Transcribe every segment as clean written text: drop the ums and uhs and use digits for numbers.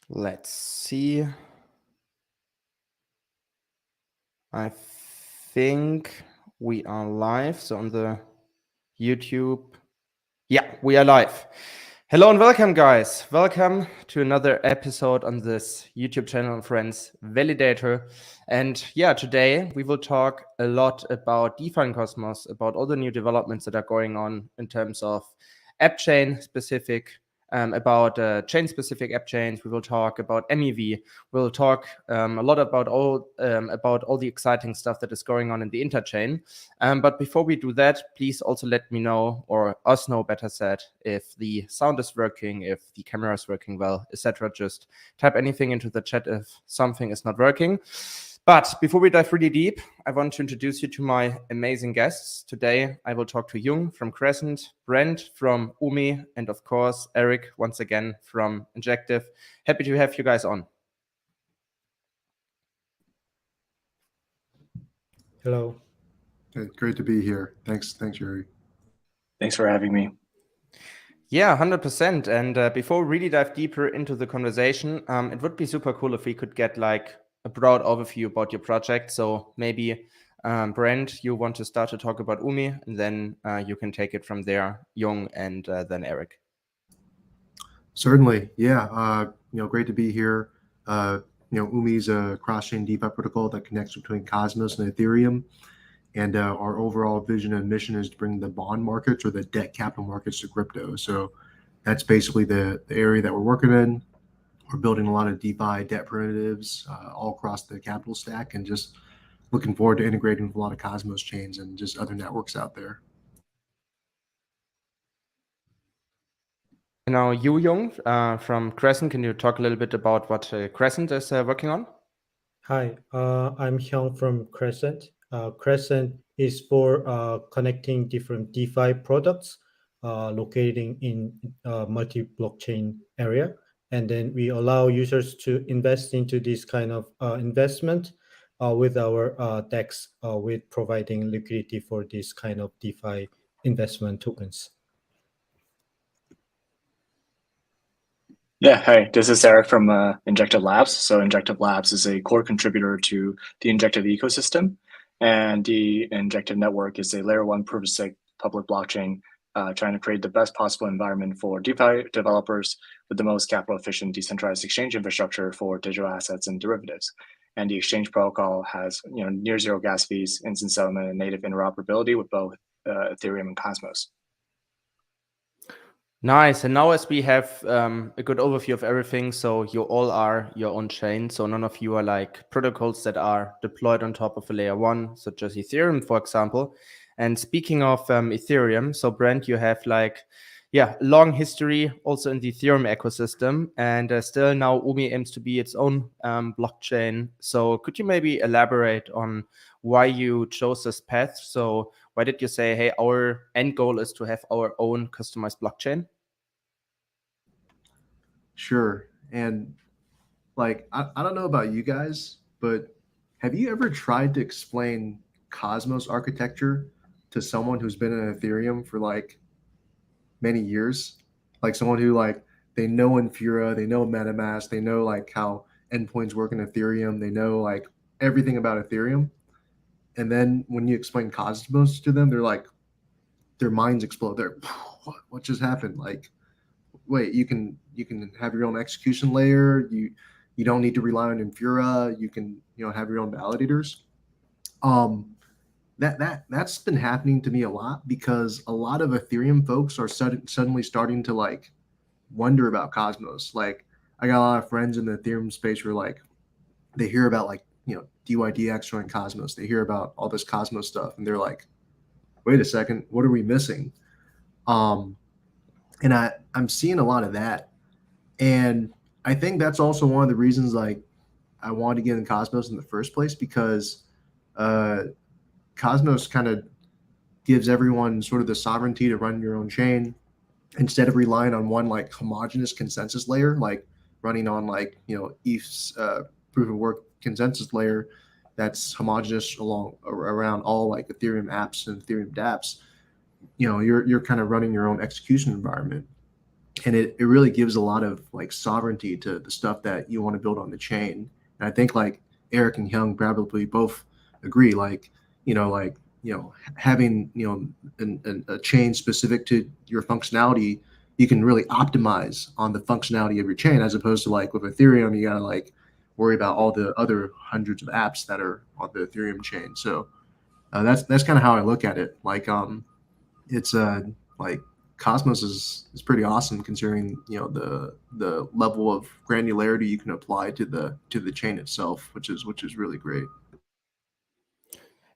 Let's see. I think we are live. So on the YouTube. Yeah, we are live. Hello and welcome, guys. Welcome to another episode on this YouTube channel, Friends Validator. And yeah, today we will talk a lot about DeFi and Cosmos, about all the new developments that are going on in terms of Appchain specific, about chain-specific app chains. We will talk about MEV. We'll talk a lot about all the exciting stuff that is going on in the interchain. But before we do that, please also let me know, or us know, better said, if the sound is working, if the camera is working well, etc. Just type anything into the chat if something is not working. But before we dive really deep, I want to introduce you to my amazing guests. Today, I will talk to Hyung from Cresent, Brent from Umee, and of course, Eric, once again, from Injective. Happy to have you guys on. Hello. Great to be here. Thanks, Yuri. Thanks for having me. Yeah, 100%. And before we really dive deeper into the conversation, it would be super cool if we could get like a broad overview about your project. So maybe Brent, you want to start to talk about Umee, and then you can take it from there, Hyung, and then Eric. Certainly, yeah. Great to be here. Umee is a cross-chain DeFi protocol that connects between Cosmos and Ethereum. And our overall vision and mission is to bring the bond markets or the debt capital markets to crypto. So that's basically the area that we're working in. We're building a lot of DeFi debt primitives all across the capital stack, and just looking forward to integrating with a lot of Cosmos chains and just other networks out there. Now, you, Hyung, from Crescent, can you talk a little bit about what Crescent is working on? Hi, I'm Hyung from Crescent. Crescent is for connecting different DeFi products locating in multi-blockchain area. And then we allow users to invest into this kind of investment with our DEX, with providing liquidity for this kind of DeFi investment tokens. Yeah, hi, this is Eric from Injective Labs. So Injective Labs is a core contributor to the Injective ecosystem. And the Injective network is a layer 1 proof-of-stake public blockchain trying to create the best possible environment for DeFi developers with the most capital-efficient decentralized exchange infrastructure for digital assets and derivatives. And the exchange protocol has near zero gas fees, instant settlement, and native interoperability with both Ethereum and Cosmos. Nice. And now as we have a good overview of everything, so you all are your own chain. So none of you are like protocols that are deployed on top of a layer 1, such as Ethereum, for example. And speaking of Ethereum, so Brent, you have like, long history also in the Ethereum ecosystem. And still now Umee aims to be its own blockchain. So could you maybe elaborate on why you chose this path? So why did you say, hey, our end goal is to have our own customized blockchain? Sure. And like, I don't know about you guys, but have you ever tried to explain Cosmos architecture to someone who's been in Ethereum for like many years? Like someone who like, they know Infura, they know MetaMask, they know like how endpoints work in Ethereum, they know like everything about Ethereum. And then when you explain Cosmos to them, they're like, their minds explode. They're, what just happened? Like, wait, you can have your own execution layer. You don't need to rely on Infura. You can have your own validators. That's been happening to me a lot, because a lot of Ethereum folks are suddenly starting to like wonder about Cosmos. Like, I got a lot of friends in the Ethereum space where like they hear about like DYDX join Cosmos. They hear about all this Cosmos stuff, and they're like, wait a second, what are we missing? And I'm seeing a lot of that. And I think that's also one of the reasons like I wanted to get in Cosmos in the first place, because Cosmos kind of gives everyone sort of the sovereignty to run your own chain instead of relying on one like homogeneous consensus layer, like running on like ETH's proof of work consensus layer that's homogeneous around all like Ethereum apps and Ethereum dApps. You're kind of running your own execution environment. and it really gives a lot of like sovereignty to the stuff that you want to build on the chain. And I think like Eric and Hyung probably both agree, like having a chain specific to your functionality, you can really optimize on the functionality of your chain, as opposed to like with Ethereum, you gotta like worry about all the other hundreds of apps that are on the Ethereum chain. So that's kind of how I look at it. Like it's like Cosmos is pretty awesome, considering the level of granularity you can apply to the chain itself, which is really great.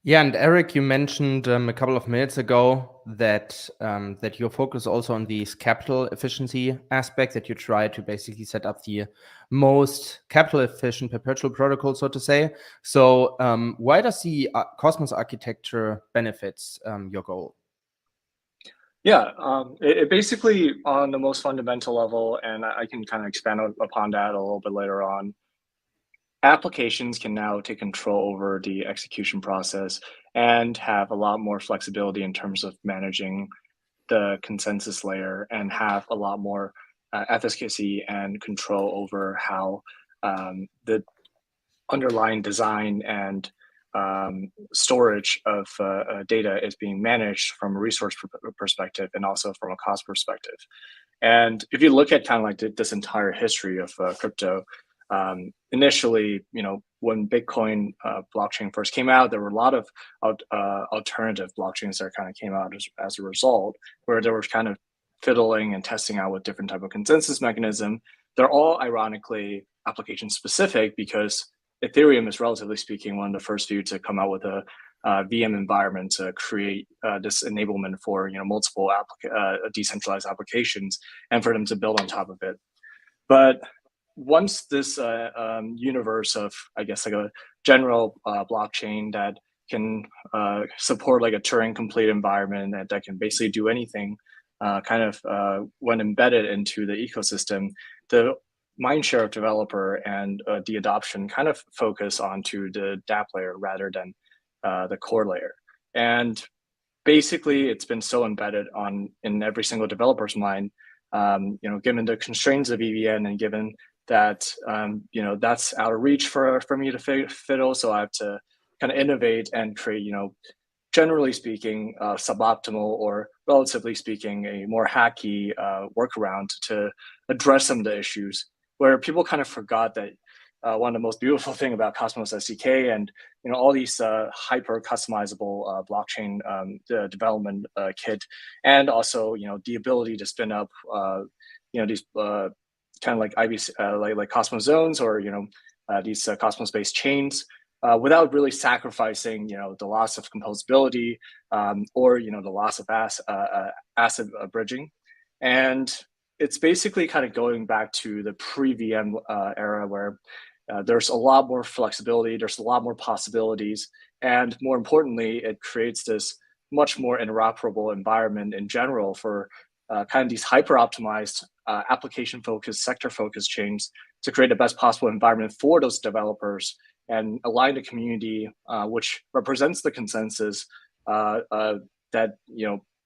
Yeah, and Eric, you mentioned a couple of minutes ago that that your focus also on these capital efficiency aspects, that you try to basically set up the most capital efficient perpetual protocol, so to say. So why does the Cosmos architecture benefits your goal? Yeah, it basically, on the most fundamental level, and I can kind of expand upon that a little bit later on, applications can now take control over the execution process and have a lot more flexibility in terms of managing the consensus layer, and have a lot more efficacy and control over how the underlying design and storage of data is being managed from a resource perspective, and also from a cost perspective. And if you look at kind of like this entire history of crypto, initially, when Bitcoin blockchain first came out, there were a lot of alternative blockchains that kind of came out as a result, where there was kind of fiddling and testing out with different type of consensus mechanism. They're all ironically application specific, because Ethereum is, relatively speaking, one of the first few to come out with a VM environment to create this enablement for multiple decentralized applications, and for them to build on top of it. But once this universe of, I guess, like a general blockchain that can support like a Turing complete environment that can basically do anything, when embedded into the ecosystem, the mindshare of developer and the adoption kind of focus onto the dApp layer rather than the core layer. And basically, it's been so embedded in every single developer's mind, given the constraints of EVM, and given that that's out of reach for me to fiddle. So I have to kind of innovate and create, generally speaking, suboptimal, or relatively speaking, a more hacky workaround to address some of the issues, where people kind of forgot that one of the most beautiful thing about Cosmos SDK and all these hyper customizable blockchain development kit, and also the ability to spin up these kind of like IBC like Cosmos zones, or these Cosmos based chains, without really sacrificing the loss of composability, or the loss of asset bridging. And it's basically kind of going back to the pre-VM era, where there's a lot more flexibility, there's a lot more possibilities, and more importantly, it creates this much more interoperable environment in general for kind of these hyper-optimized, application-focused, sector-focused chains to create the best possible environment for those developers and align the community, which represents the consensus that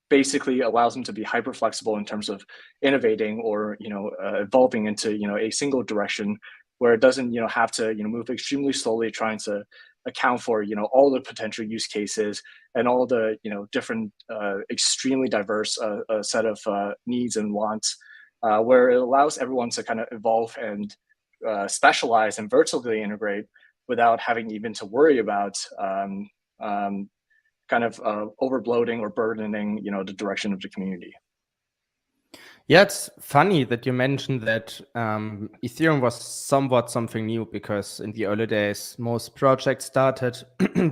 basically allows them to be hyper flexible in terms of innovating, or evolving into a single direction, where it doesn't have to move extremely slowly, trying to account for all the potential use cases and all the different extremely diverse set of needs and wants, where it allows everyone to kind of evolve and specialize and vertically integrate without having even to worry about kind of overbloating or burdening the direction of the community. Yeah, it's funny that you mentioned that Ethereum was somewhat something new, because in the early days, most projects started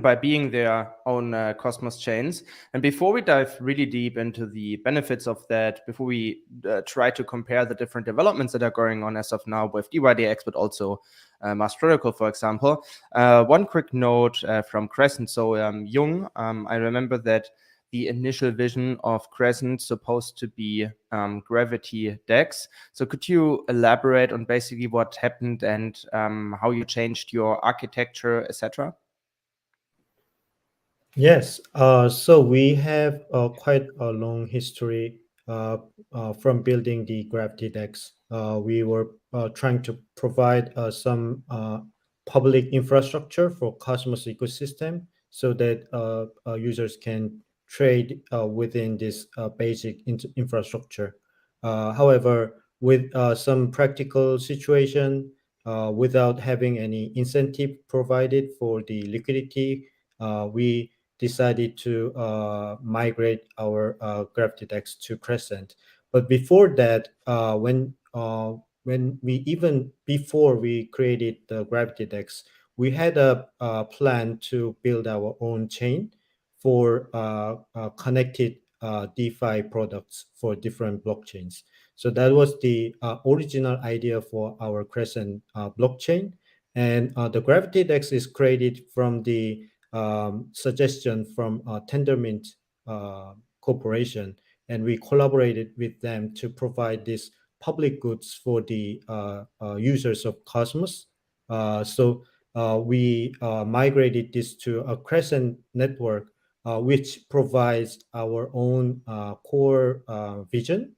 by being their own Cosmos chains. And before we dive really deep into the benefits of that, before we try to compare the different developments that are going on as of now with DYDX, but also Mars Protocol, for example, one quick note from Crescent. So Hyung, I remember that the initial vision of Crescent supposed to be Gravity DEX. So could you elaborate on basically what happened and how you changed your architecture, etc.? Yes. So we have quite a long history from building the DYDX, we were trying to provide some public infrastructure for Cosmos ecosystem so that users can trade within this basic infrastructure. However, with some practical situation, without having any incentive provided for the liquidity, we decided to migrate our DYDX to Crescent. But before that, before we created the DYDX, we had a plan to build our own chain for connected DeFi products for different blockchains. So that was the original idea for our Crescent blockchain. And the DYDX is created from the suggestion from Tendermint Corporation. And we collaborated with them to provide these public goods for the users of Cosmos. So we migrated this to a Crescent network, which provides our own core vision,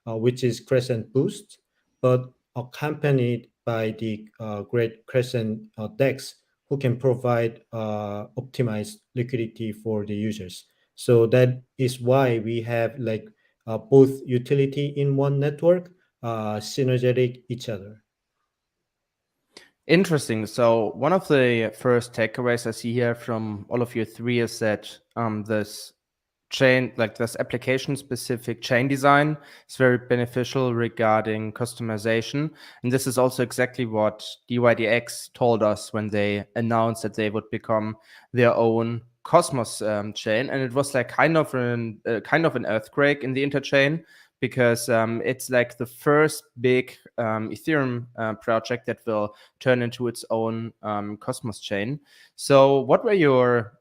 which is Crescent Boost, but accompanied by the great Crescent DEX, who can provide optimized liquidity for the users. So that is why we have like both utility in one network, synergetic each other. Interesting. So one of the first takeaways I see here from all of you three is that this chain, like this application-specific chain design, is very beneficial regarding customization. And this is also exactly what DYDX told us when they announced that they would become their own Cosmos chain. And it was like kind of an earthquake in the interchain, because it's like the first big Ethereum project that will turn into its own Cosmos chain. So what were your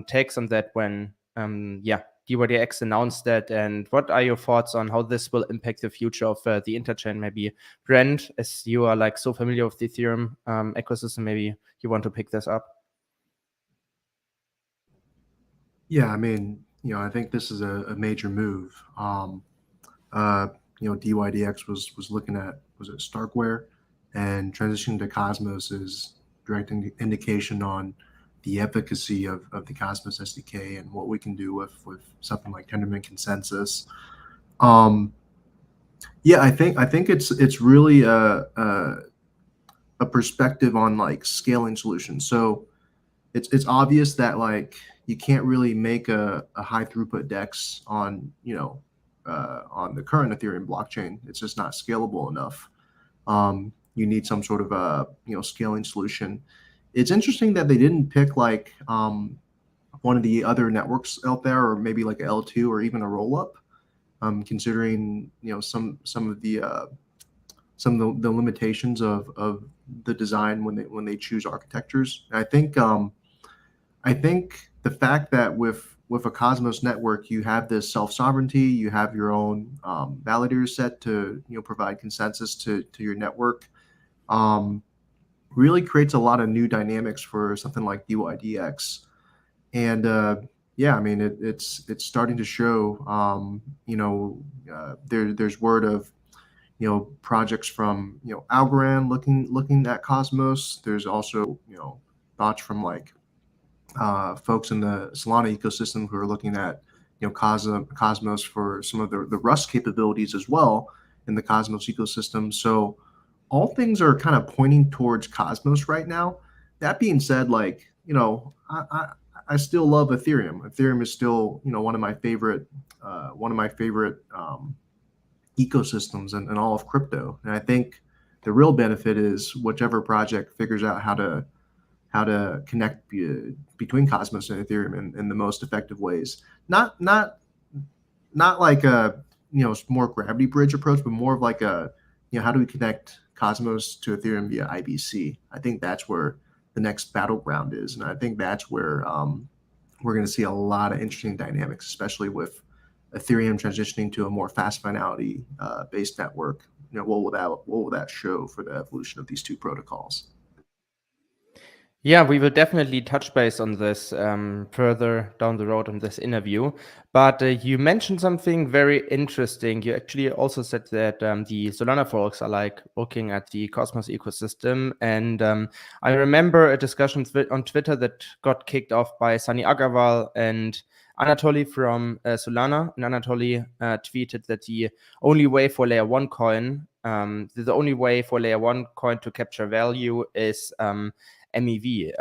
takes on that when DYDX announced that, and what are your thoughts on how this will impact the future of the interchain? Maybe Brent, as you are like so familiar with the Ethereum ecosystem, maybe you want to pick this up. Yeah, I mean, I think this is a major move. DYDX was looking at, was it Starkware, and transitioning to Cosmos is direct indication on the efficacy of the Cosmos SDK and what we can do with something like Tendermint consensus. Yeah, I think it's really a perspective on like scaling solutions. So it's obvious that like you can't really make a high throughput DEX on on the current Ethereum blockchain. It's just not scalable enough. You need some sort of a scaling solution. It's interesting that they didn't pick like one of the other networks out there, or maybe like a L2 or even a rollup, considering some of the limitations of the design when they choose architectures. And I think the fact that with a Cosmos network, you have this self-sovereignty, you have your own validator set to provide consensus to your network, really creates a lot of new dynamics for something like DYDX. And yeah, I mean it's starting to show. There's word of projects from Algorand looking at Cosmos. There's also thoughts from like folks in the Solana ecosystem who are looking at Cosmos for some of the Rust capabilities as well in the Cosmos ecosystem. So all things are kind of pointing towards Cosmos right now. That being said, like I still love Ethereum. Ethereum is still one of my favorite ecosystems in all of crypto. And I think the real benefit is whichever project figures out how to connect between Cosmos and Ethereum in the most effective ways. Not like a more gravity bridge approach, but more of like a how do we connect Cosmos to Ethereum via IBC? I think that's where the next battleground is, and I think that's where we're going to see a lot of interesting dynamics, especially with Ethereum transitioning to a more fast finality based network. What will that show for the evolution of these two protocols? Yeah, we will definitely touch base on this further down the road in this interview. But you mentioned something very interesting. You actually also said that the Solana folks are like looking at the Cosmos ecosystem. And I remember a discussion on Twitter that got kicked off by Sunny Agarwal and Anatoly from Solana. And Anatoly tweeted that the only way for layer one coin, the only way for layer one coin to capture value is MEV.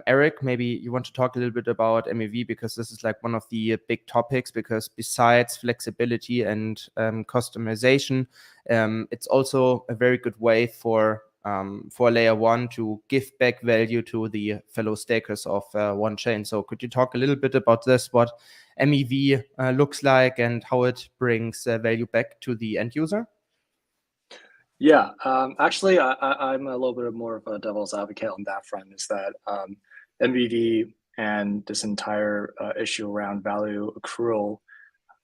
Eric, maybe you want to talk a little bit about MEV because this is like one of the big topics. Because besides flexibility and customization, it's also a very good way for layer one to give back value to the fellow stakers of one chain. So could you talk a little bit about this? What MEV looks like and how it brings value back to the end user? Yeah, actually, I'm a little bit more of a devil's advocate on that front. Is that MVV and this entire issue around value accrual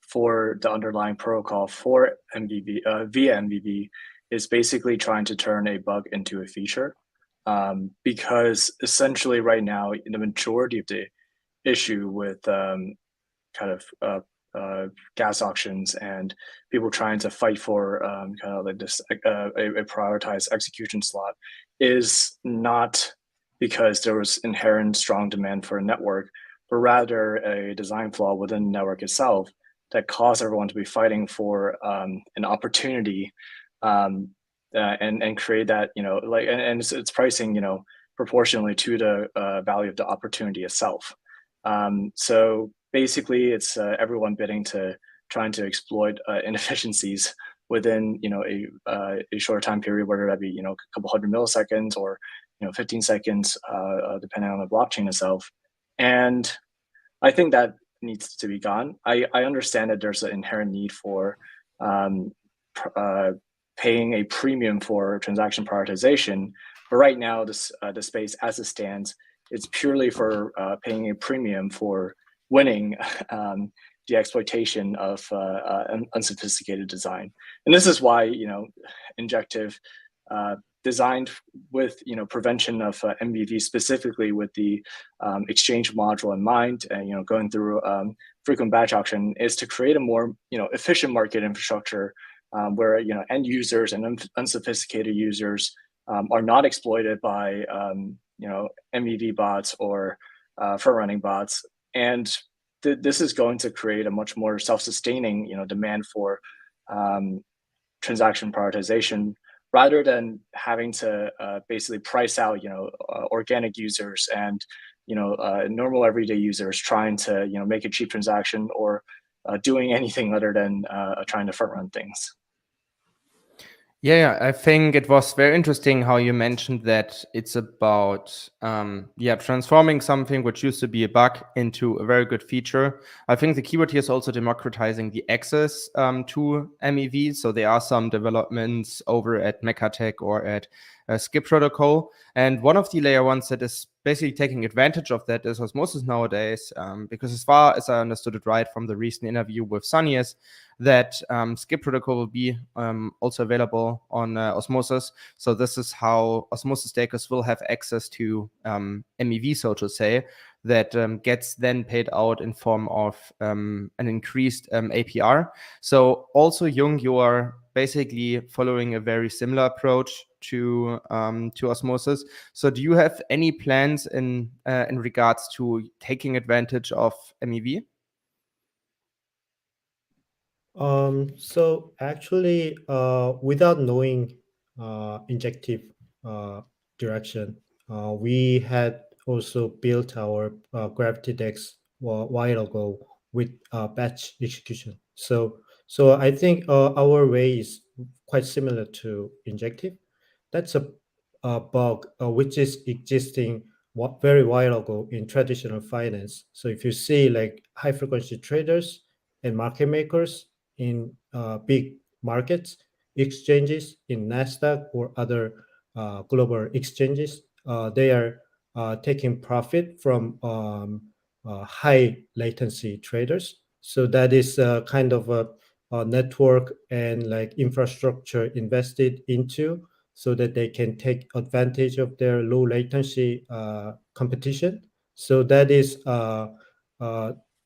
for the underlying protocol for MVV via MVV is basically trying to turn a bug into a feature, because essentially right now the majority of the issue with kind of gas auctions and people trying to fight for kind of like this a prioritized execution slot is not because there was inherent strong demand for a network, but rather a design flaw within the network itself that caused everyone to be fighting for an opportunity, and create that, like, and it's pricing, proportionally to the value of the opportunity itself. So basically, it's everyone bidding to trying to exploit inefficiencies within a short time period, whether that be a couple hundred milliseconds or 15 seconds, depending on the blockchain itself. And I think that needs to be gone. I understand that there's an inherent need for paying a premium for transaction prioritization, but right now the space as it stands, it's purely for paying a premium for winning the exploitation of unsophisticated design. And this is why Injective designed with prevention of MVV, specifically with the exchange module in mind, and going through frequent batch auction, is to create a more efficient market infrastructure where end users and unsophisticated users are not exploited by MEV bots or front-running bots. And this is going to create a much more self-sustaining demand for transaction prioritization, rather than having to basically price out organic users and normal everyday users trying to make a cheap transaction or doing anything other than trying to front-run things. Yeah, I think it was very interesting how you mentioned that it's about transforming something which used to be a bug into a very good feature. I think the keyword here is also democratizing the access to MEV. So there are some developments over at Mechatech or at Skip Protocol. And one of the layer ones that is basically taking advantage of that is Osmosis nowadays, because as far as I understood it right from the recent interview with Sunny, is that Skip Protocol will be also available on Osmosis. So this is how Osmosis stakers will have access to MEV, so to say, that gets then paid out in form of an increased APR. So also, Hyung, you are basically following a very similar approach to Osmosis. So do you have any plans in regards to taking advantage of MEV? So actually, without knowing Injective direction, we had also built our GravityDEX a while ago with batch execution. So I think our way is quite similar to Injective. That's a bug which is existing very while ago in traditional finance. So if you see like high frequency traders and market makers in big markets, exchanges in NASDAQ or other global exchanges, they are taking profit from high latency traders. So that is kind of a network and like infrastructure invested into so that they can take advantage of their low latency competition. So that is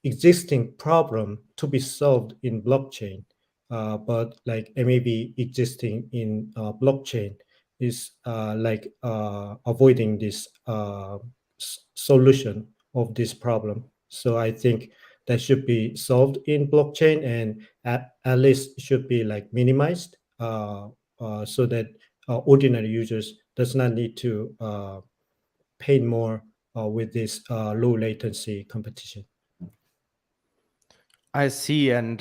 existing problem to be solved in blockchain. But like MEV existing in blockchain is avoiding this solution of this problem. So I think that should be solved in blockchain, and at least should be like minimized so that ordinary users does not need to pay more with this low latency competition. I see, and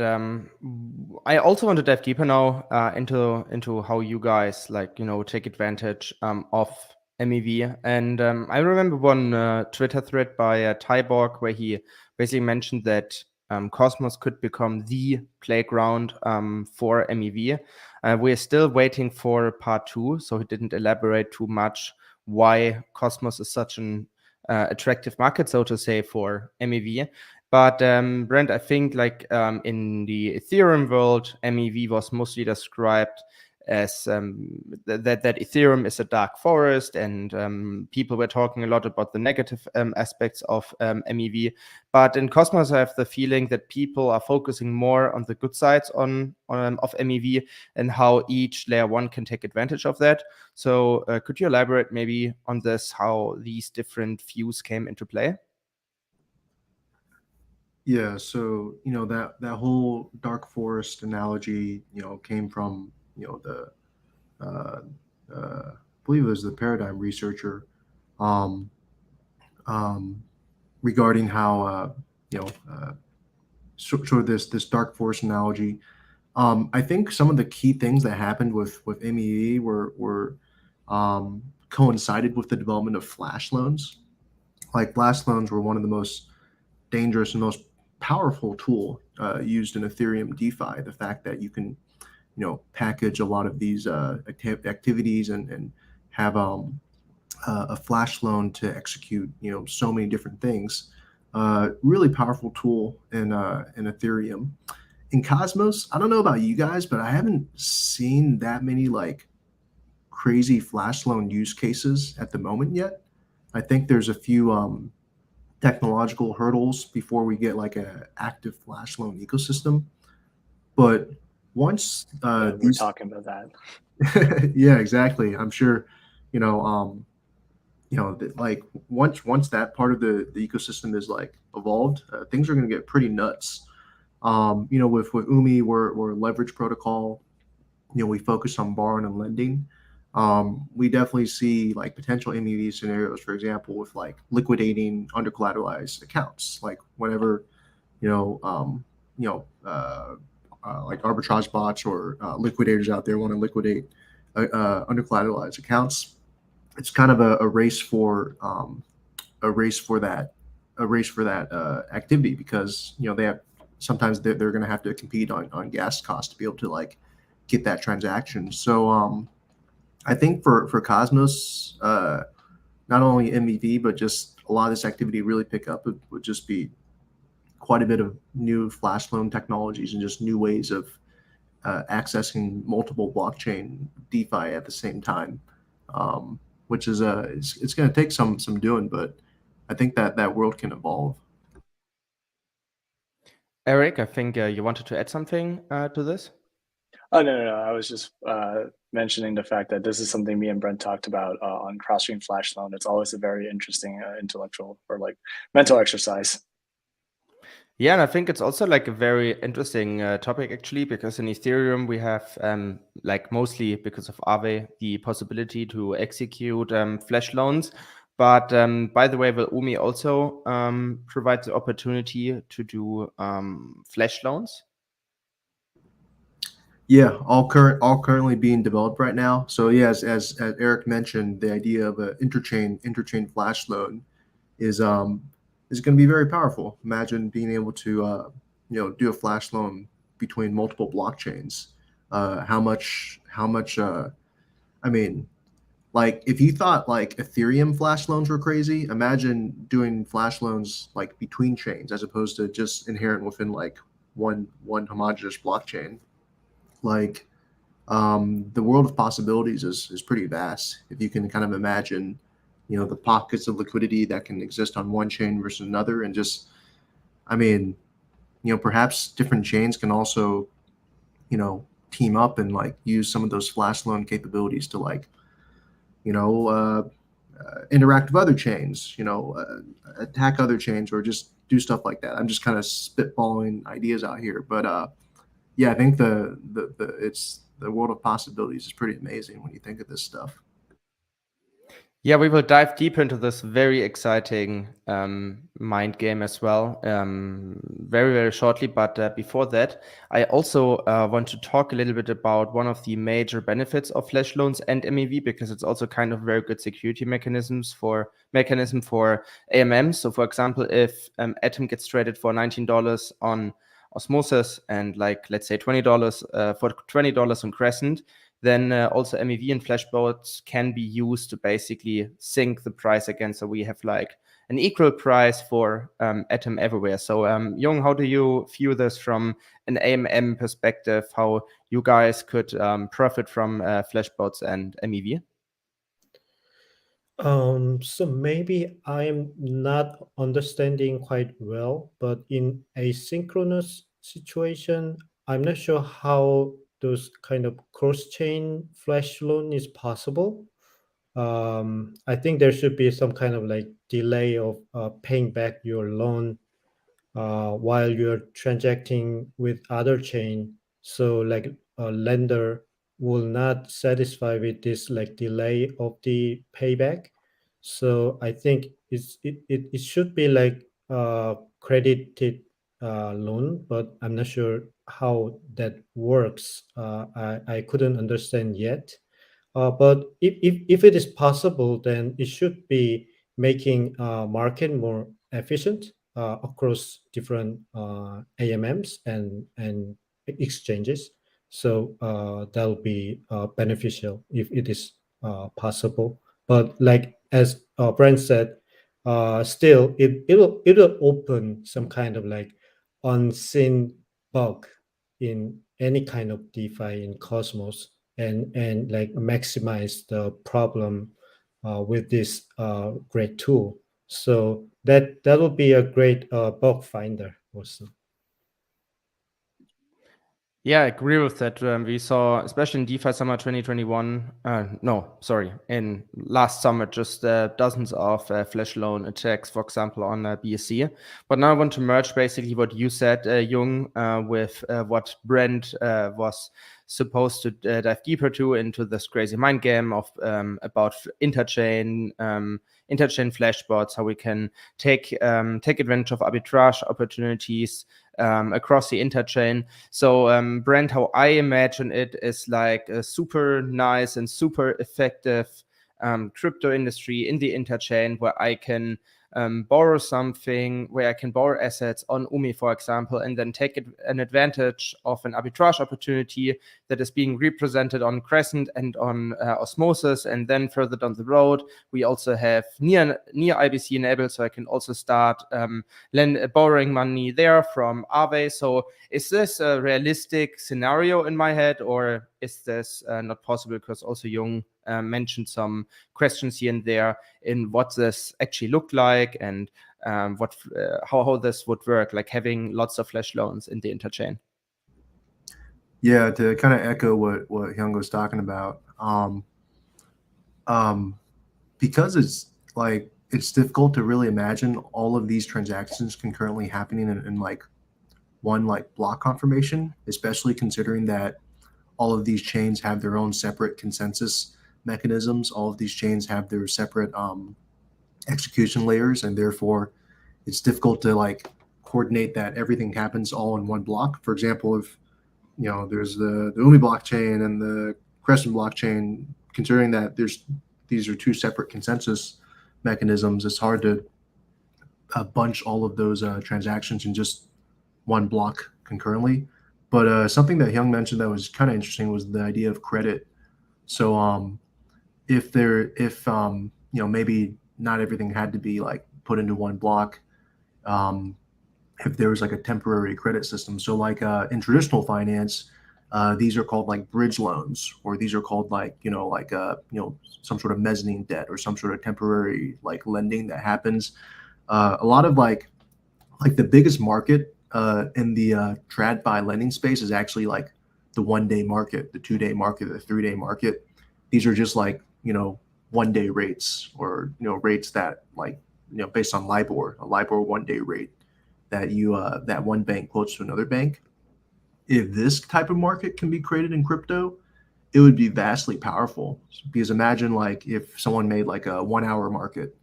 I also want to dive deeper now into how you guys take advantage of MEV. And I remember one Twitter thread by Tyborg where he basically mentioned that Cosmos could become the playground for MEV. We're still waiting for part 2, so he didn't elaborate too much why Cosmos is such an attractive market, so to say, for MEV. But Brent, I think in the Ethereum world, MEV was mostly described as that Ethereum is a dark forest, and people were talking a lot about the negative aspects of MEV. But in Cosmos, I have the feeling that people are focusing more on the good sides of MEV and how each layer 1 can take advantage of that. So could you elaborate maybe on this, how these different views came into play? Yeah, so that whole dark forest analogy, came from the I believe it was the Paradigm researcher, um, regarding how sort of this dark forest analogy. I think some of the key things that happened with MEE were coincided with the development of flash loans. Like flash loans were one of the most dangerous and most powerful tool used in Ethereum DeFi. The fact that you can, package a lot of these activities and have a flash loan to execute, so many different things. Really powerful tool in Ethereum. In Cosmos, I don't know about you guys, but I haven't seen that many crazy flash loan use cases at the moment yet. I think there's a few technological hurdles before we get an active flash loan ecosystem. But once we're talking about that, yeah, exactly. I'm sure, once that part of the ecosystem is evolved, things are going to get pretty nuts. With Umee, we're a leverage protocol. We focus on borrowing and lending. We definitely see potential MEV scenarios, for example, with liquidating under collateralized accounts, whenever arbitrage bots or liquidators out there want to liquidate under collateralized accounts. It's kind of a race for that activity, because they have sometimes they're going to have to compete on gas costs to be able to get that transaction. So I think for Cosmos, not only MEV, but just a lot of this activity really pick up, it would just be quite a bit of new flash loan technologies and just new ways of accessing multiple blockchain DeFi at the same time, which is it's going to take some doing, but I think that world can evolve. Eric, I think you wanted to add something to this. Oh, no. I was just mentioning the fact that this is something me and Brent talked about on cross-chain flash loan. It's always a very interesting intellectual or mental exercise. Yeah, and I think it's also a very interesting topic actually, because in Ethereum we have mostly because of Aave the possibility to execute flash loans. But by the way, will Umee also provide the opportunity to do flash loans? Yeah, all currently being developed right now. So yeah, as Eric mentioned, the idea of an interchain flash loan is going to be very powerful. Imagine being able to do a flash loan between multiple blockchains. How much I mean, if you thought Ethereum flash loans were crazy, imagine doing flash loans between chains as opposed to just inherent within one homogeneous blockchain. the world of possibilities is pretty vast. If you can kind of imagine, the pockets of liquidity that can exist on one chain versus another, and just, I mean, perhaps different chains can also, team up and like use some of those flash loan capabilities to like, interact with other chains, attack other chains, or just do stuff like that. I'm just kind of spitballing ideas out here, but yeah, I think the world of possibilities is pretty amazing when you think of this stuff. Yeah, we will dive deeper into this very exciting mind game as well very, very shortly. But before that, I also want to talk a little bit about one of the major benefits of flash loans and MEV, because it's also kind of very good security mechanism for AMM. So for example, if Atom gets traded for $19 on Osmosis and like, let's say $20 for $20 on Crescent, then also MEV and flashbots can be used to basically sync the price again. So we have like an equal price for Atom everywhere. So Hyung, how do you view this from an AMM perspective, how you guys could profit from flashbots and MEV? So maybe I'm not understanding quite well, but in asynchronous situation, I'm not sure how those kind of cross-chain flash loan is possible. I think there should be some kind of like delay of paying back your loan while you're transacting with other chain. So like a lender will not satisfy with this like delay of the payback. So I think it should be like credited loan, but I'm not sure how that works. I couldn't understand yet. But if it is possible, then it should be making market more efficient across different AMMs and exchanges. So that'll be beneficial if it is possible. But like as Brent said, still it'll open some kind of like unseen bug in any kind of DeFi in Cosmos, and like maximize the problem with this great tool. So that will be a great bug finder also. Yeah, I agree with that. We saw, especially in DeFi summer 2021, in last summer, just dozens of flash loan attacks, for example, on BSC. But now I want to merge basically what you said, Hyung, with what Brent was supposed to dive deeper into this crazy mind game of about interchain flashbots, how we can take advantage of arbitrage opportunities across the interchain. So Brent, how I imagine it is like a super nice and super effective crypto industry in the interchain where I can borrow something, where I can borrow assets on Umee, for example, and then take an advantage of an arbitrage opportunity that is being represented on Crescent and on Osmosis. And then further down the road, we also have near IBC enabled, so I can also start borrowing money there from Aave. So is this a realistic scenario in my head, or is this not possible? Because also Hyung mentioned some questions here and there in what this actually looked like and how this would work, like having lots of flash loans in the interchain. Yeah, to kind of echo what Hyung was talking about, because it's difficult to really imagine all of these transactions concurrently happening in like one like block confirmation, especially considering that all of these chains have their own separate consensus mechanisms. All of these chains have their separate execution layers, and therefore it's difficult to like coordinate that everything happens all in one block. For example, if there's the Umee blockchain and the Crescent blockchain, considering that these are two separate consensus mechanisms, it's hard to bunch all of those transactions in just one block concurrently. But something that Hyung mentioned that was kind of interesting was the idea of credit. So if maybe not everything had to be like put into one block, if there was like a temporary credit system. So like in traditional finance, These are called like bridge loans, or these are called like, some sort of mezzanine debt or some sort of temporary like lending that happens. A lot of like the biggest market in the TradFi lending space is actually like the 1-day market, the 2-day market, the 3-day market. These are just like, 1-day rates, or, rates that like, based on LIBOR, a LIBOR 1-day rate that that one bank quotes to another bank. If this type of market can be created in crypto, it would be vastly powerful, because imagine like if someone made like a 1-hour market.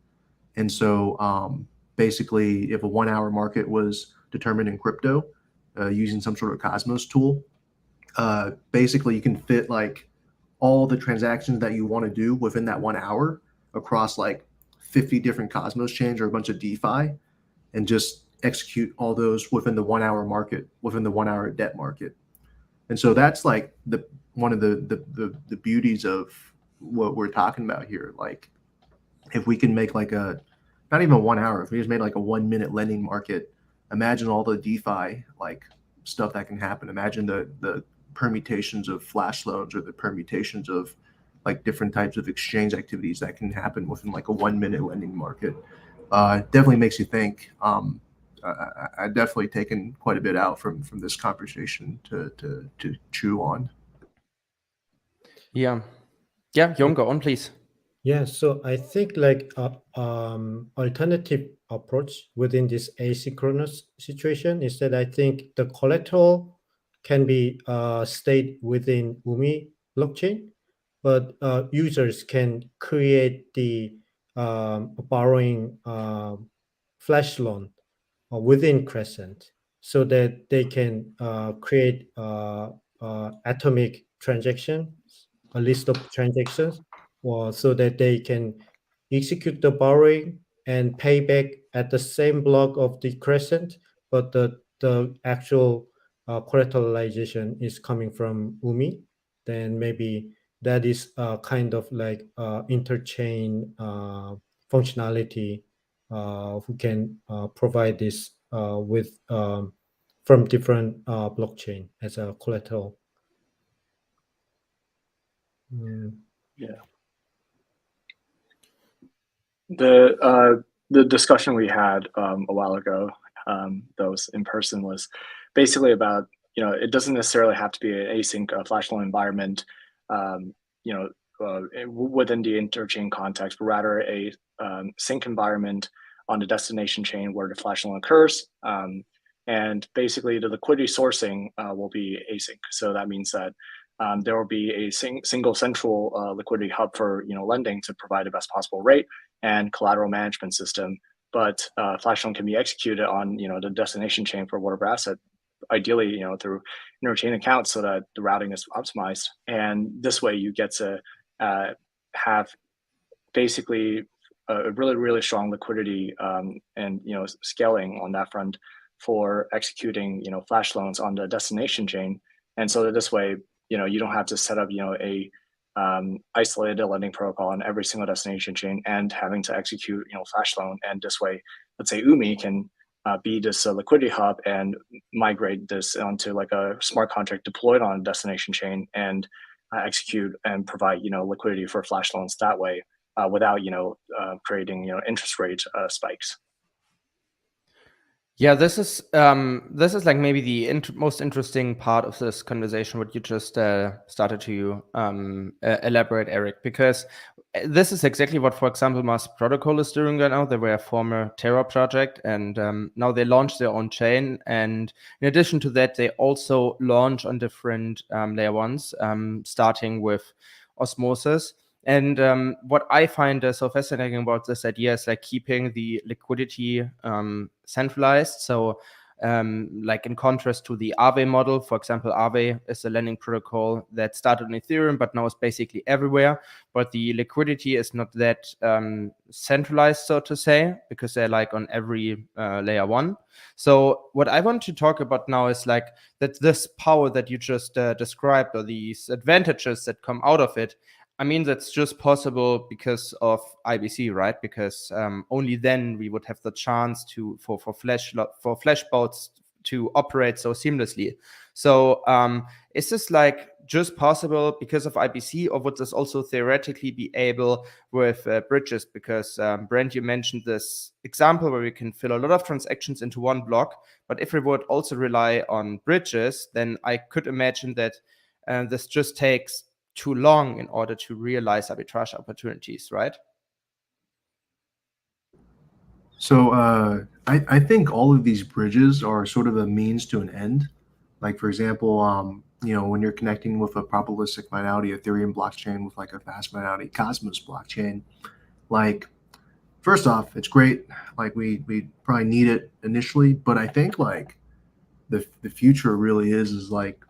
And so basically, if a 1-hour market was determined in crypto using some sort of Cosmos tool, basically you can fit like all the transactions that you want to do within that 1 hour across like 50 different Cosmos chains or a bunch of DeFi, and just execute all those within the 1-hour market, within the 1-hour debt market. And so that's like one of the beauties of what we're talking about here. Like if we can make like not even 1 hour, if we just made like a 1-minute lending market, imagine all the DeFi like stuff that can happen. Imagine the permutations of flash loans, or the permutations of like different types of exchange activities that can happen within like a 1-minute lending market. Definitely makes you think. I've definitely taken quite a bit out from this conversation to chew on. Yeah. Hyung, go on, please. Yeah, so I think like alternative approach within this asynchronous situation is that I think the collateral can be stayed within Umee blockchain, but users can create the borrowing flash loan within Crescent, so that they can create atomic transactions, a list of transactions, or so that they can execute the borrowing and pay back at the same block of the Crescent, but the actual collateralization is coming from Umee. Then maybe that is kind of like interchain functionality who can provide this with from different blockchain as a collateral. Yeah. The discussion we had a while ago, that was in person, was basically about, it doesn't necessarily have to be an async flash loan environment, within the interchain context, but rather a sync environment on the destination chain where the flash loan occurs. And basically the liquidity sourcing will be async. So that means that there will be a single central liquidity hub for lending to provide the best possible rate and collateral management system. But flash loan can be executed on the destination chain for whatever asset, ideally through interchain accounts, so that the routing is optimized. And this way you get to have basically a really strong liquidity and scaling on that front for executing flash loans on the destination chain. And so that this way you don't have to set up a isolated lending protocol on every single destination chain and having to execute flash loan. And this way, let's say Umee can be this liquidity hub and migrate this onto like a smart contract deployed on a destination chain and execute and provide liquidity for flash loans that way, without creating interest rate spikes. Yeah, this is like maybe the most interesting part of this conversation, what you just started to elaborate, Eric, because this is exactly what, for example, Master Protocol is doing right now. They were a former Terra project, and now they launched their own chain. And in addition to that, they also launch on different layer ones, starting with Osmosis. And what I find so fascinating about this idea is like keeping the liquidity centralized. So like in contrast to the Aave model, for example, Aave is a lending protocol that started on Ethereum, but now is basically everywhere. But the liquidity is not that centralized, so to say, because they're like on every layer one. So what I want to talk about now is like that this power that you just described, or these advantages that come out of it, I mean, that's just possible because of IBC, right? Because only then we would have the chance for flash bots to operate so seamlessly. So is this like just possible because of IBC, or would this also theoretically be able with bridges? Because Brent, you mentioned this example where we can fill a lot of transactions into one block, but if we would also rely on bridges, then I could imagine that this just takes too long in order to realize arbitrage opportunities, right? So I think all of these bridges are sort of a means to an end. Like for example, when you're connecting with a probabilistic finality Ethereum blockchain with like a fast finality Cosmos blockchain, like first off, it's great. Like we probably need it initially, but I think like the future really is like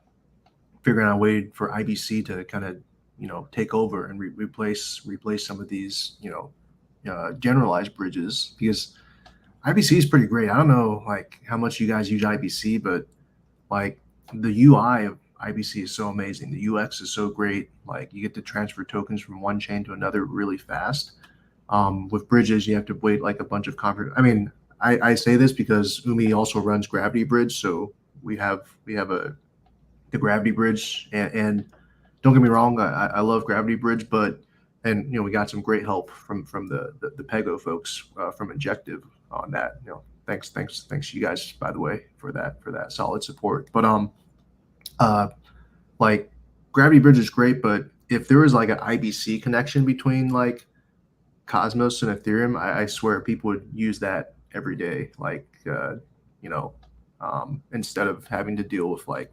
figuring out a way for IBC to kind of take over and replace some of these generalized bridges, because IBC is pretty great. I don't know like how much you guys use IBC, but like the UI of IBC is so amazing. The UX is so great. Like you get to transfer tokens from one chain to another really fast. With bridges, you have to wait like a bunch of I mean, I say this because Umee also runs Gravity Bridge, so we have the Gravity Bridge, and don't get me wrong, I love Gravity Bridge, but we got some great help from the Pego folks from Injective on that. Thanks you guys, by the way, for that solid support. But like Gravity Bridge is great, but if there was like an IBC connection between like Cosmos and Ethereum, I swear people would use that every day, like instead of having to deal with like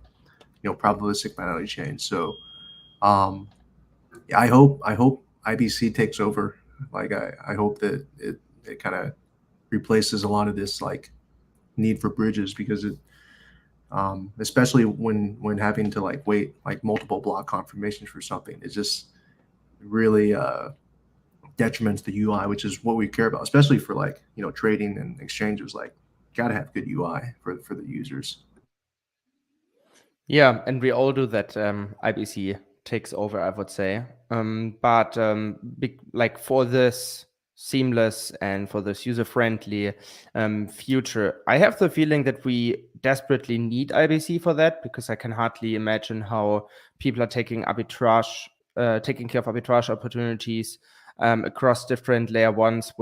probabilistic finality chains. So I hope IBC takes over. Like I hope that it kind of replaces a lot of this like need for bridges, because it especially when having to like wait like multiple block confirmations for something, it just really detriments the UI, which is what we care about, especially for like trading and exchanges. Like gotta have good UI for the users. Yeah, and we all do that. IBC takes over, I would say. But like for this seamless and for this user-friendly future, I have the feeling that we desperately need IBC for that, because I can hardly imagine how people are taking care of arbitrage opportunities across different layer ones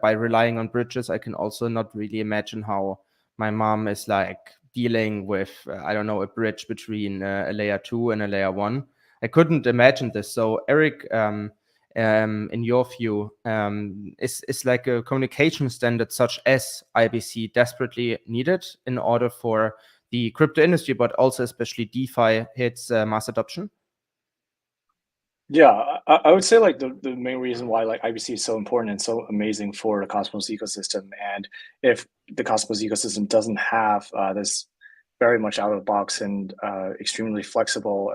by relying on bridges. I can also not really imagine how my mom is like dealing with, I don't know, a bridge between a layer 2 and a layer 1. I couldn't imagine this. So Eric, in your view, is like a communication standard such as IBC desperately needed in order for the crypto industry, but also especially DeFi hits mass adoption? Yeah, I would say like the main reason why like IBC is so important and so amazing for the Cosmos ecosystem, and if the Cosmos ecosystem doesn't have this very much out of the box and extremely flexible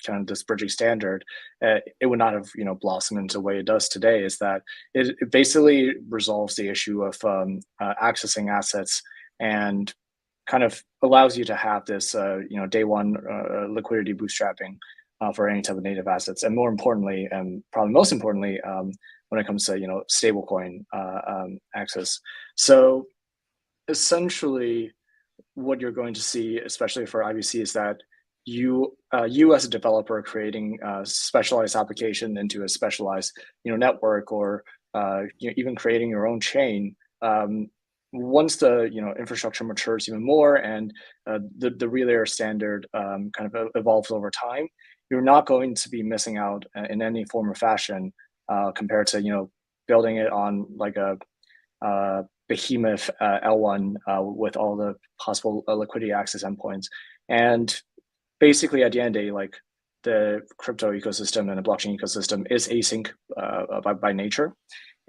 kind of this bridging standard, it would not have blossomed into the way it does today. Is that it basically resolves the issue of accessing assets and kind of allows you to have this day one liquidity bootstrapping for any type of native assets, and more importantly, and probably most importantly, when it comes to stablecoin access. So essentially, what you're going to see, especially for IBC, is that you as a developer creating a specialized application into a specialized network, or even creating your own chain. Once the infrastructure matures even more, and the relayer standard kind of evolves over time, you're not going to be missing out in any form or fashion compared to building it on like a behemoth L1 with all the possible liquidity access endpoints. And basically, at the end of the day, like the crypto ecosystem and the blockchain ecosystem is async by nature,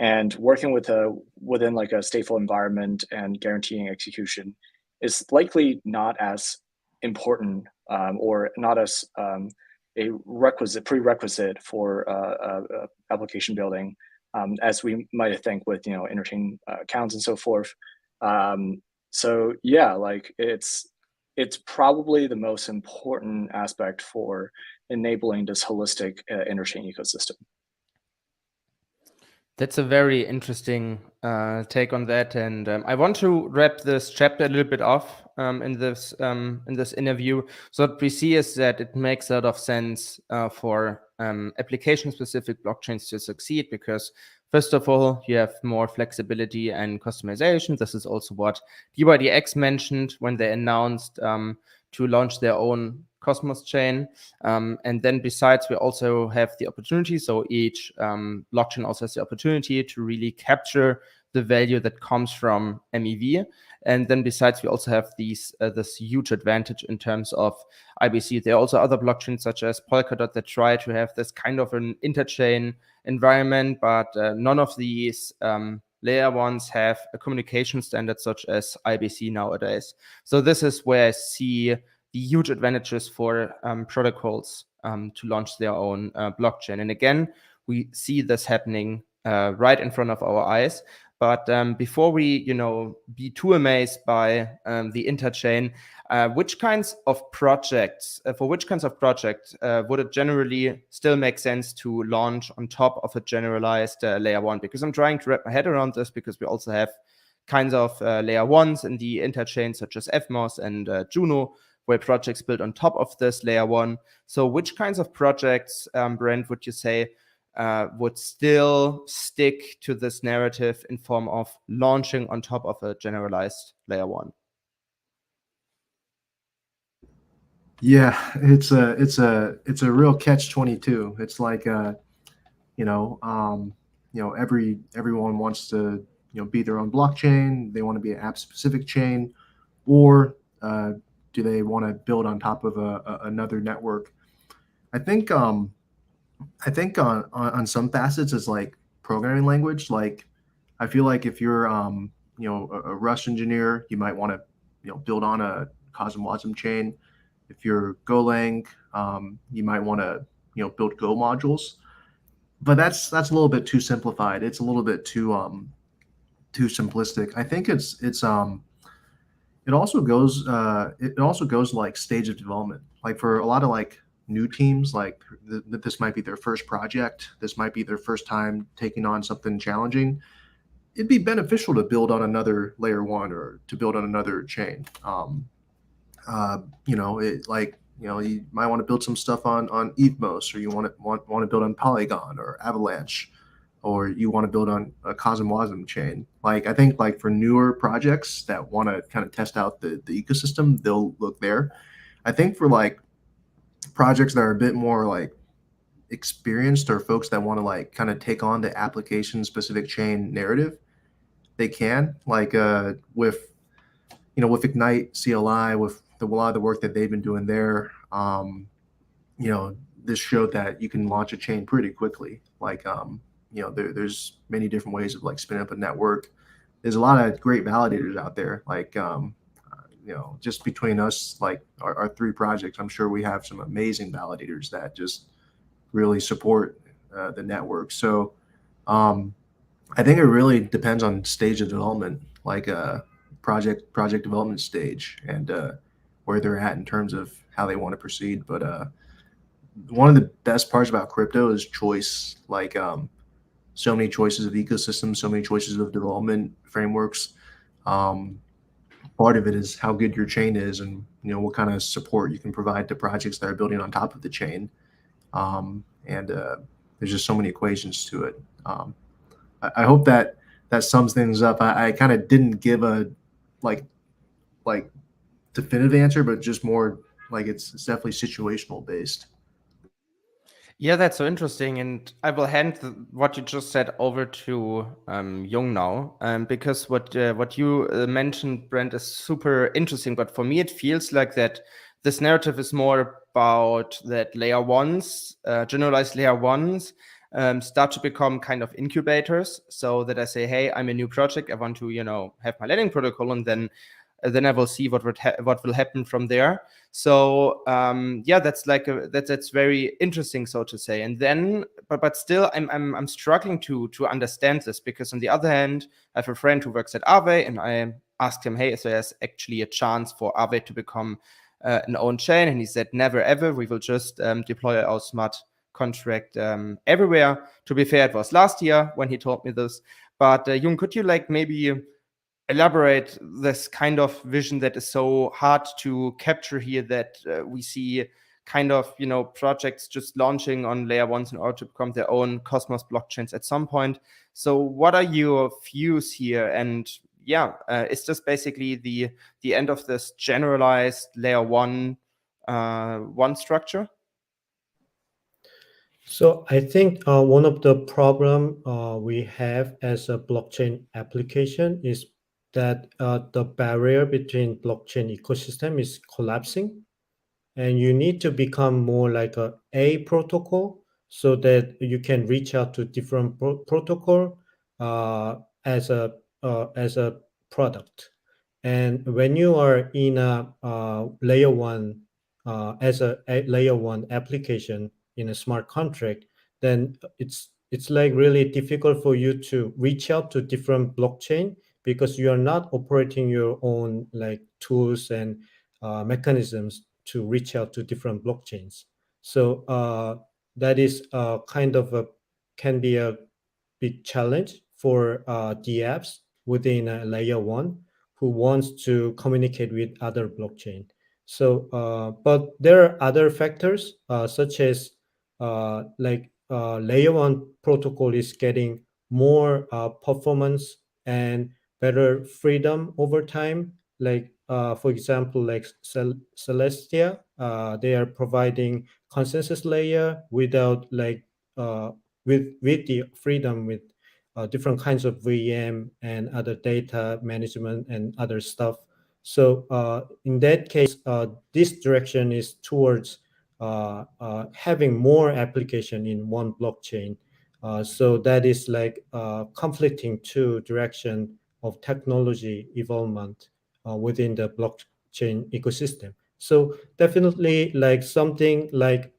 and working within like a stateful environment and guaranteeing execution is likely not as important or not as a prerequisite for application building as we might think with interchain accounts and so forth. So yeah, like it's probably the most important aspect for enabling this holistic interchain ecosystem. That's a very interesting take on that, and I want to wrap this chapter a little bit off in this interview. So what we see is that it makes a lot of sense for application-specific blockchains to succeed because, first of all, you have more flexibility and customization. This is also what DYDX mentioned when they announced to launch their own Cosmos chain. And then besides, we also have the opportunity. So each blockchain also has the opportunity to really capture the value that comes from MEV. And then besides, we also have this huge advantage in terms of IBC. There are also other blockchains such as Polkadot that try to have this kind of an interchain environment, but none of these layer ones have a communication standard such as IBC nowadays. So this is where I see the huge advantages for protocols to launch their own blockchain. And again, we see this happening right in front of our eyes. But before we, be too amazed by the interchain, which kinds of projects would it generally still make sense to launch on top of a generalized layer one? Because I'm trying to wrap my head around this because we also have kinds of layer ones in the interchain, such as FMOS and Juno, where projects built on top of this layer one. So which kinds of projects, Brent, would you say would still stick to this narrative in form of launching on top of a generalized layer one? Yeah, it's a real catch-22. It's like everyone wants to be their own blockchain. They want to be an app-specific chain, or do they want to build on top of another network? I think on some facets it's like programming language. Like I feel like if you're a Rust engineer, you might want to build on a CosmWasm chain. If you're Golang, you might want to build Go modules. But that's a little bit too simplified. It's a little bit too simplistic. I think it also goes like stage of development. Like for a lot of like new teams, like this might be their first project. This might be their first time taking on something challenging. It'd be beneficial to build on another layer one or to build on another chain. You might want to build some stuff on Evmos, or you want to build on Polygon or Avalanche, or you want to build on a CosmWasm chain. Like I think like for newer projects that want to kind of test out the ecosystem, they'll look there. I think for like projects that are a bit more like experienced, or folks that want to like kind of take on the application specific chain narrative, they can, like with Ignite CLI, with a lot of the work that they've been doing there, this showed that you can launch a chain pretty quickly. Like there's many different ways of like spinning up a network. There's a lot of great validators out there. Like just between us, like our three projects, I'm sure we have some amazing validators that just really support the network. So I think it really depends on stage of development, like project development stage, and where they're at in terms of how they want to proceed. But one of the best parts about crypto is choice. Like so many choices of ecosystems, so many choices of development frameworks. Part of it is how good your chain is, and what kind of support you can provide to projects that are building on top of the chain. And there's just so many equations to it. I hope that sums things up. I kind of didn't give a like definitive answer, but just more like it's definitely situational based. Yeah, that's so interesting, and I will hand what you just said over to Hyung now, because what you mentioned, Brent, is super interesting. But for me, it feels like that this narrative is more about that layer ones, generalized layer ones, start to become kind of incubators. So that I say, hey, I'm a new project, I want to have my Lightning protocol, and then I will see what will happen from there. So that's like that's very interesting, so to say. And then, but still, I'm struggling to understand this, because on the other hand, I have a friend who works at Aave, and I asked him, hey, so there's actually a chance for Aave to become an own chain, and he said, never ever. We will just deploy our smart contract everywhere. To be fair, it was last year when he told me this. But Hyung, could you like maybe elaborate this kind of vision that is so hard to capture here, that we see kind of, you know, projects just launching on layer ones in order to become their own Cosmos blockchains at some point. So what are your views here? And yeah, is this basically the end of this generalized layer one structure? So I think one of the problem we have as a blockchain application is that the barrier between blockchain ecosystem is collapsing, and you need to become more like a protocol so that you can reach out to different protocol as a product. And when you are in a layer one as a layer one application in a smart contract, then it's like really difficult for you to reach out to different blockchain, because you are not operating your own like tools and mechanisms to reach out to different blockchains. So that is kind of a can be a big challenge for dApps within layer one who wants to communicate with other blockchain. So, but there are other factors such as layer one protocol is getting more performance and better freedom over time. Like for example, like Celestia, they are providing consensus layer without like with the freedom with different kinds of VM and other data management and other stuff. So in that case, this direction is towards having more application in one blockchain. So that is like conflicting two direction of technology involvement within the blockchain ecosystem. So definitely like something like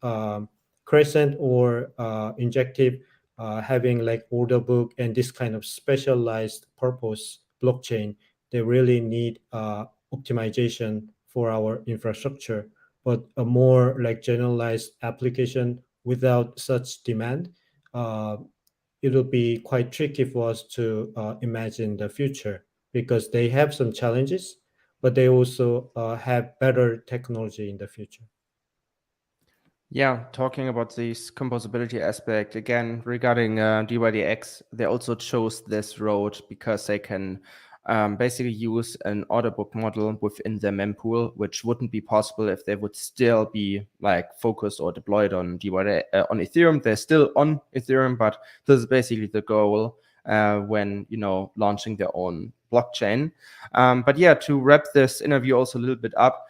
Crescent or Injective having like order book and this kind of specialized purpose blockchain, they really need optimization for our infrastructure. But a more like generalized application without such demand, it will be quite tricky for us to imagine the future, because they have some challenges, but they also have better technology in the future. Yeah, talking about this composability aspect again regarding DYDX, they also chose this road because they can basically use an order book model within their mempool, which wouldn't be possible if they would still be like focused or deployed on on Ethereum. They're still on Ethereum, but this is basically the goal when, you know, launching their own blockchain. But yeah, to wrap this interview also a little bit up.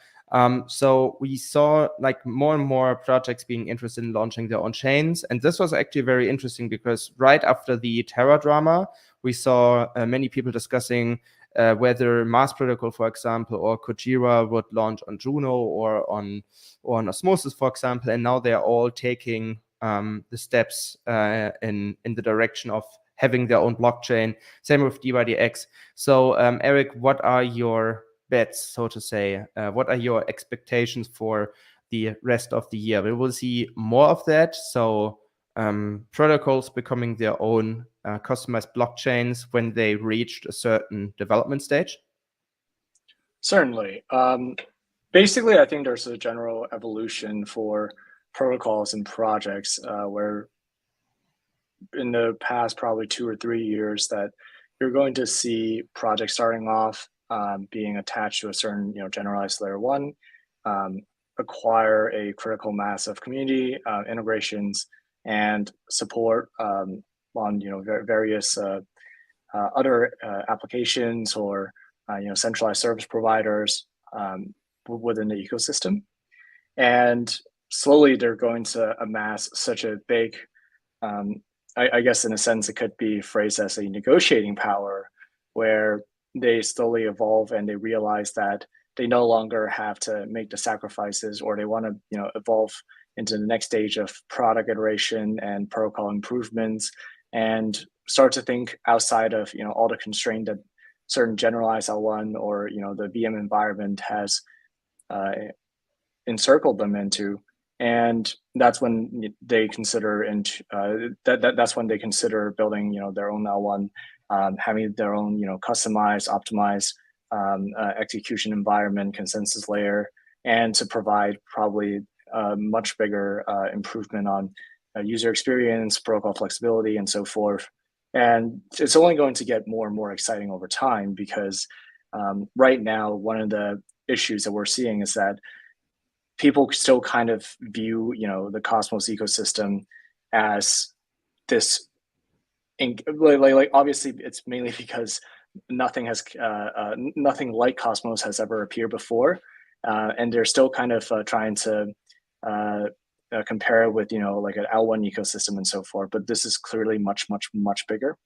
So we saw like more and more projects being interested in launching their own chains. And this was actually very interesting because right after the Terra drama, we saw many people discussing whether Mars Protocol, for example, or Kujira would launch on Juno or on Osmosis, for example. And now they're all taking the steps in the direction of having their own blockchain. Same with DYDX. So Eric, what are your bets, so to say? What are your expectations for the rest of the year? We will see more of that. So protocols becoming their own customized blockchains when they reached a certain development stage? Certainly. Basically, I think there's a general evolution for protocols and projects where in the past probably 2 or 3 years that you're going to see projects starting off being attached to a certain generalized layer one, acquire a critical mass of community integrations and support on various other applications or centralized service providers within the ecosystem. And slowly they're going to amass such a big, I guess in a sense it could be phrased as a negotiating power, where they slowly evolve and they realize that they no longer have to make the sacrifices, or they want to evolve into the next stage of product iteration and protocol improvements, and start to think outside of all the constraint that certain generalized L1 or the VM environment has encircled them into. and that's when they consider that's when they consider building their own L1, having their own customized, optimized execution environment, consensus layer, and to provide probably a much bigger improvement on user experience, protocol flexibility, and so forth. And it's only going to get more and more exciting over time, because right now, one of the issues that we're seeing is that people still kind of view, the Cosmos ecosystem as this, like obviously it's mainly because nothing like Cosmos has ever appeared before, and they're still kind of trying to compare it with like an L1 ecosystem and so forth. But this is clearly much, much, much bigger,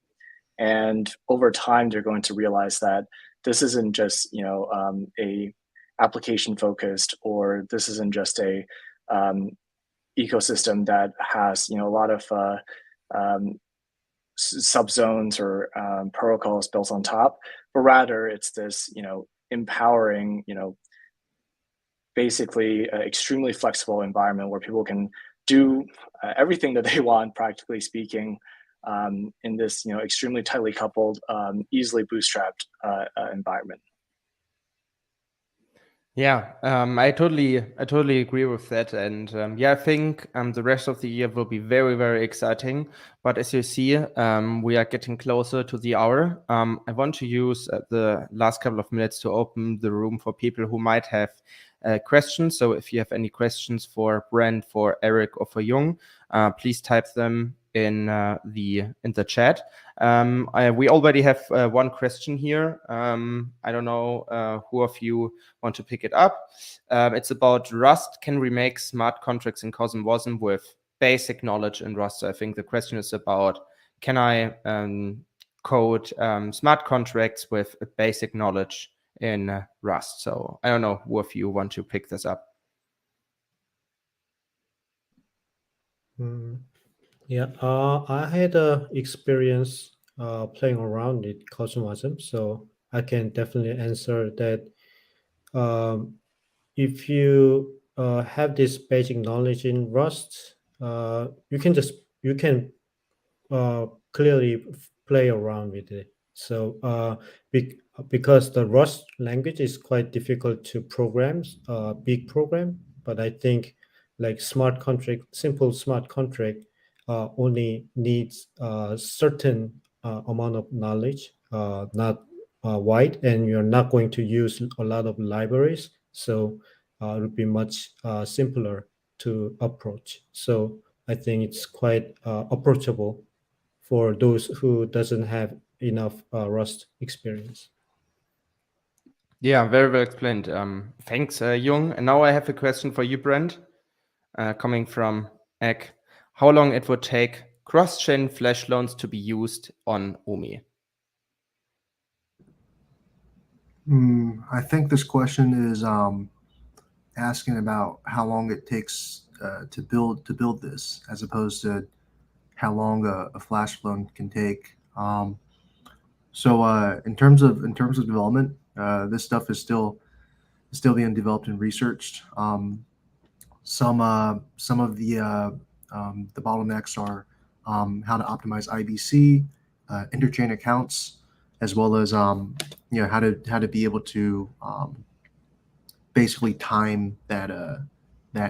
and over time they're going to realize that this isn't just a application focused, or this isn't just a ecosystem that has a lot of subzones or protocols built on top, but rather it's this empowering basically extremely flexible environment where people can do everything that they want, practically speaking, in this extremely tightly coupled, easily bootstrapped environment. Yeah, I totally agree with that, and yeah, I think the rest of the year will be very, very exciting. But as you see, we are getting closer to the hour. I want to use the last couple of minutes to open the room for people who might have questions. So if you have any questions for Brent, for Eric, or for Hyung, please type them in the chat. We already have one question here. I don't know who of you want to pick it up. It's about Rust. Can we make smart contracts in CosmWasm with basic knowledge in Rust? So I think the question is about, can I code smart contracts with basic knowledge in Rust? So I don't know who of you want to pick this up. Yeah, I had a experience playing around with CosmWasm, so I can definitely answer that. If you have this basic knowledge in Rust, you can clearly play around with it. So because the Rust language is quite difficult to program, big program, but I think like simple smart contract only needs a certain amount of knowledge, not wide, and you're not going to use a lot of libraries. So it would be much simpler to approach. So I think it's quite approachable for those who doesn't have enough Rust experience. Yeah, very well explained. Thanks, Hyung. And now I have a question for you, Brent, coming from Egg. How long it would take cross-chain flash loans to be used on Umee? I think this question is asking about how long it takes to build this, as opposed to how long a flash loan can take. So in terms of development, this stuff is still being developed and researched. Some of the bottlenecks are how to optimize IBC, interchain accounts, as well as how to be able to basically time that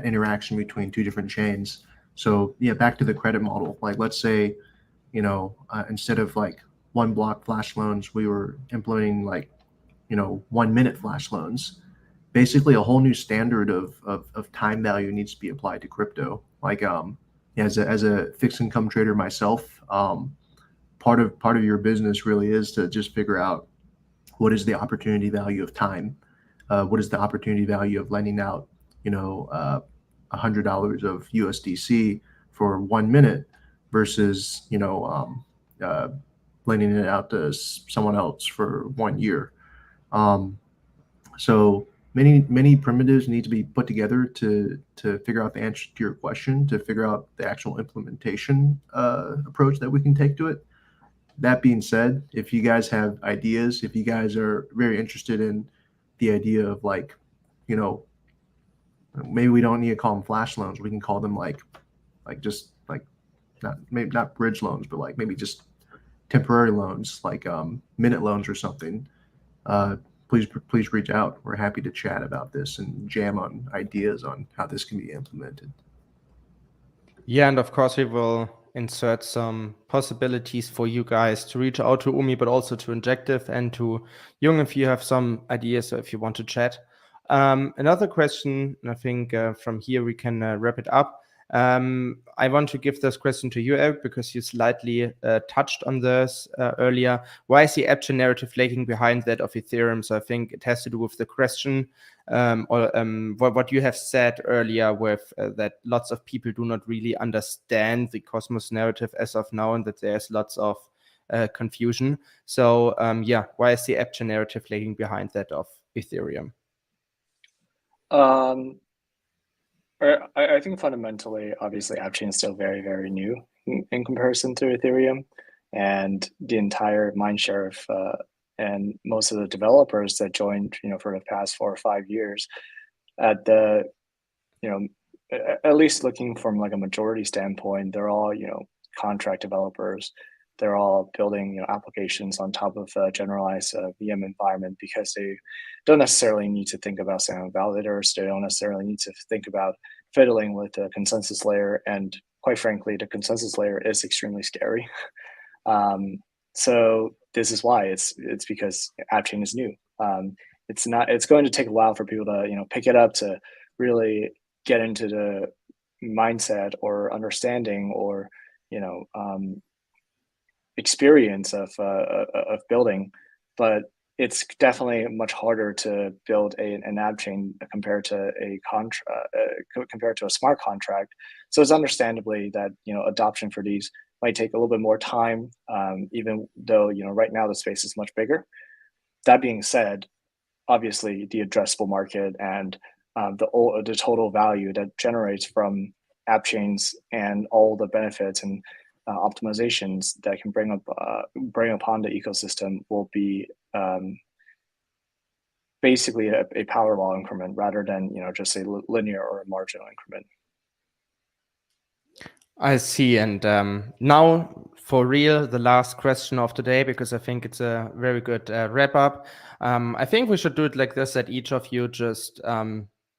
interaction between two different chains. So yeah, back to the credit model. Like let's say, instead of like 1 block flash loans, we were implementing like 1 minute flash loans. Basically, a whole new standard of time value needs to be applied to crypto. Like as a fixed income trader myself, part of your business really is to just figure out what is the opportunity value of time, what is the opportunity value of lending out $100 of USDC for 1 minute versus lending it out to someone else for 1 year. So many primitives need to be put together to figure out the answer to your question, to figure out the actual implementation approach that we can take to it. That being said, if you guys have ideas, if you guys are very interested in the idea of like, Maybe we don't need to call them flash loans. We can call them like just like maybe not bridge loans, but like maybe just temporary loans, like minute loans or something. Please reach out. We're happy to chat about this and jam on ideas on how this can be implemented. Yeah, and of course we will insert some possibilities for you guys to reach out to Umee, but also to Injective and to Hyung if you have some ideas or if you want to chat. Another question, I think from here we can wrap it up. I want to give this question to you, Eric, because you slightly touched on this earlier. Why is the Appchain narrative lagging behind that of Ethereum? So I think it has to do with the question or what you have said earlier with that lots of people do not really understand the Cosmos narrative as of now, and that there's lots of confusion. So yeah, why is the Appchain narrative lagging behind that of Ethereum? I think fundamentally, obviously, Appchain is still very, very new in comparison to Ethereum, and the entire mindshare of and most of the developers that joined, for the past 4 or 5 years, at least looking from like a majority standpoint, they're all contract developers. They're all building applications on top of a generalized VM environment because they don't necessarily need to think about sound validators. They don't necessarily need to think about fiddling with the consensus layer. And quite frankly, the consensus layer is extremely scary. So this is why it's because Appchain is new. It's going to take a while for people to pick it up, to really get into the mindset or understanding or experience of building, but it's definitely much harder to build an Appchain compared to a smart contract. So it's understandably that adoption for these might take a little bit more time, even though right now the space is much bigger. That being said, obviously the addressable market and the total value that generates from Appchains and all the benefits and optimizations that can bring upon the ecosystem will be basically a power law increment rather than just a linear or a marginal increment. I see. And now for real, the last question of today, because I think it's a very good wrap up. I think we should do it like this, that each of you just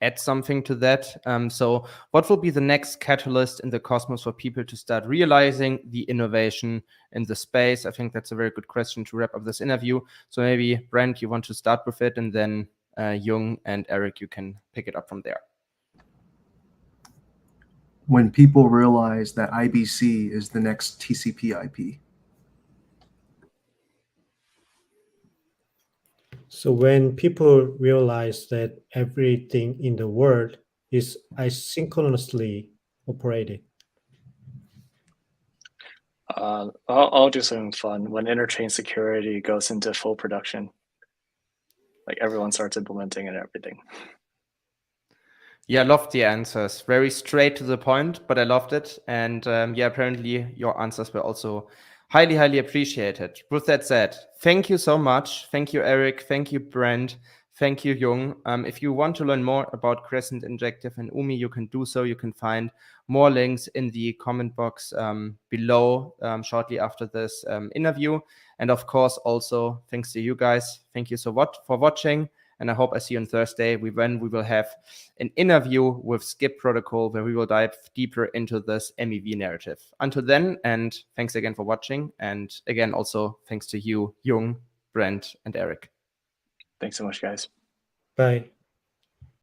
add something to that. So what will be the next catalyst in the Cosmos for people to start realizing the innovation in the space? I think that's a very good question to wrap up this interview. So maybe Brent, you want to start with it, and then Hyung and Eric, you can pick it up from there. When people realize that IBC is the next TCP/IP. So when people realize that everything in the world is asynchronously operated. I'll do something fun. When interchain security goes into full production, like everyone starts implementing it and everything. Yeah, I loved the answers. Very straight to the point, but I loved it. And yeah, apparently your answers were also highly, highly appreciated. With that said, thank you so much. Thank you, Eric. Thank you, Brent. Thank you, Hyung. If you want to learn more about Crescent, Injective, and Umee, you can do so. You can find more links in the comment box below shortly after this interview. And of course, also thanks to you guys. Thank you so much for watching. And I hope I see you on Thursday when we will have an interview with Skip Protocol, where we will dive deeper into this MEV narrative. Until then, and thanks again for watching. And again, also thanks to you, Hyung, Brent, and Eric. Thanks so much, guys. Bye.